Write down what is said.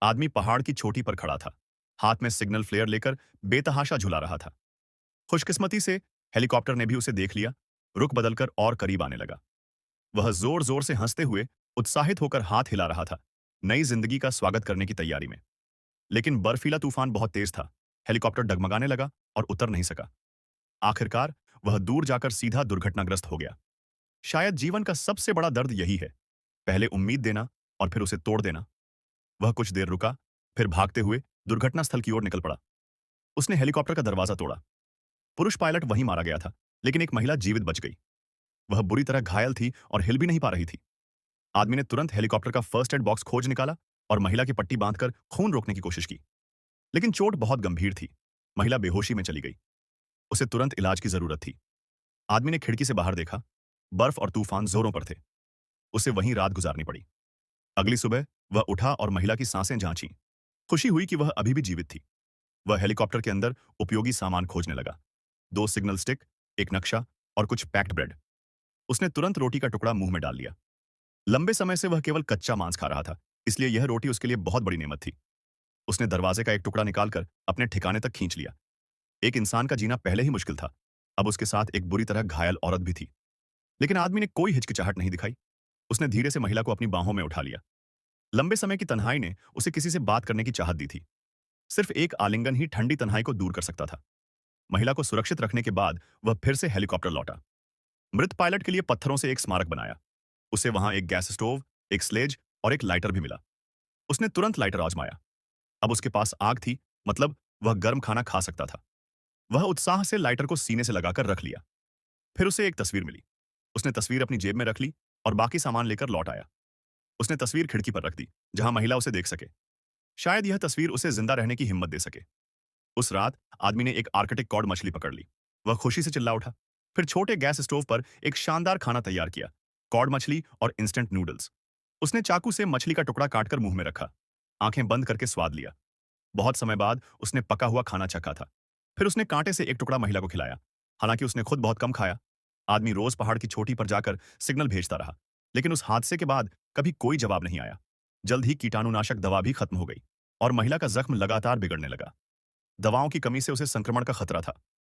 आदमी पहाड़ की चोटी पर खड़ा था, हाथ में सिग्नल फ्लेयर लेकर बेतहाशा झुला रहा था। खुशकिस्मती से हेलीकॉप्टर ने भी उसे देख लिया, रुख बदलकर और करीब आने लगा। वह जोर जोर से हंसते हुए उत्साहित होकर हाथ हिला रहा था, नई जिंदगी का स्वागत करने की तैयारी में। लेकिन बर्फीला तूफान बहुत तेज था, हेलीकॉप्टर डगमगाने लगा और उतर नहीं सका। आखिरकार वह दूर जाकर सीधा दुर्घटनाग्रस्त हो गया। शायद जीवन का सबसे बड़ा दर्द यही है, पहले उम्मीद देना और फिर उसे तोड़ देना। वह कुछ देर रुका, फिर भागते हुए दुर्घटना स्थल की ओर निकल पड़ा। उसने हेलीकॉप्टर का दरवाजा तोड़ा। पुरुष पायलट वहीं मारा गया था, लेकिन एक महिला जीवित बच गई। वह बुरी तरह घायल थी और हिल भी नहीं पा रही थी। आदमी ने तुरंत हेलीकॉप्टर का फर्स्ट एड बॉक्स खोज निकाला और महिला की पट्टी बांधकर खून रोकने की कोशिश की। लेकिन चोट बहुत गंभीर थी, महिला बेहोशी में चली गई। उसे तुरंत इलाज की जरूरत थी। आदमी ने खिड़की से बाहर देखा, बर्फ और तूफान जोरों पर थे। उसे वहीं रात गुजारनी पड़ी। अगली सुबह वह उठा और महिला की सांसें जांची। खुशी हुई कि वह अभी भी जीवित थी। वह हेलीकॉप्टर के अंदर उपयोगी सामान खोजने लगा, 2 सिग्नल स्टिक, एक नक्शा और कुछ पैक्ड ब्रेड। उसने तुरंत रोटी का टुकड़ा मुंह में डाल लिया। लंबे समय से वह केवल कच्चा मांस खा रहा था, इसलिए यह रोटी उसके लिए बहुत बड़ी नेमत थी। उसने दरवाजे का एक टुकड़ा निकालकर अपने ठिकाने तक खींच लिया। एक इंसान का जीना पहले ही मुश्किल था, अब उसके साथ एक बुरी तरह घायल औरत भी थी। लेकिन आदमी ने कोई हिचकिचाहट नहीं दिखाई। उसने धीरे से महिला को अपनी बाहों में उठा लिया। लंबे समय की तन्हाई ने उसे किसी से बात करने की चाहत दी थी। सिर्फ एक आलिंगन ही ठंडी तन्हाई को दूर कर सकता था। महिला को सुरक्षित रखने के बाद वह फिर से हेलीकॉप्टर लौटा। मृत पायलट के लिए पत्थरों से एक स्मारक बनाया। उसे वहां एक गैस स्टोव, एक स्लेज और एक लाइटर भी मिला। उसने तुरंत लाइटर आजमाया। अब उसके पास आग थी, मतलब वह गर्म खाना खा सकता था। वह उत्साह से लाइटर को सीने से लगाकर रख लिया। फिर उसे एक तस्वीर मिली। उसने तस्वीर अपनी जेब में रख ली और बाकी सामान लेकर लौट आया। उसने तस्वीर खिड़की पर रख दी, जहां महिला उसे देख सके। शायद यह तस्वीर उसे जिंदा रहने की हिम्मत दे सके। उस रात आदमी ने एक आर्कटिक कॉड मछली पकड़ ली। वह खुशी से चिल्ला उठा। फिर छोटे गैस स्टोव पर एक शानदार खाना तैयार किया, कॉड मछली और इंस्टेंट नूडल्स। उसने चाकू से मछली का टुकड़ा काटकर मुंह में रखा, आंखें बंद करके स्वाद लिया। बहुत समय बाद उसने पका हुआ खाना चखा था। फिर उसने कांटे से एक टुकड़ा महिला को खिलाया। हालांकि उसने खुद बहुत कम खाया। आदमी रोज पहाड़ की चोटी पर जाकर सिग्नल भेजता रहा, लेकिन उस हादसे के बाद कभी कोई जवाब नहीं आया। जल्द ही कीटाणुनाशक दवा भी खत्म हो गई और महिला का जख्म लगातार बिगड़ने लगा। दवाओं की कमी से उसे संक्रमण का खतरा था।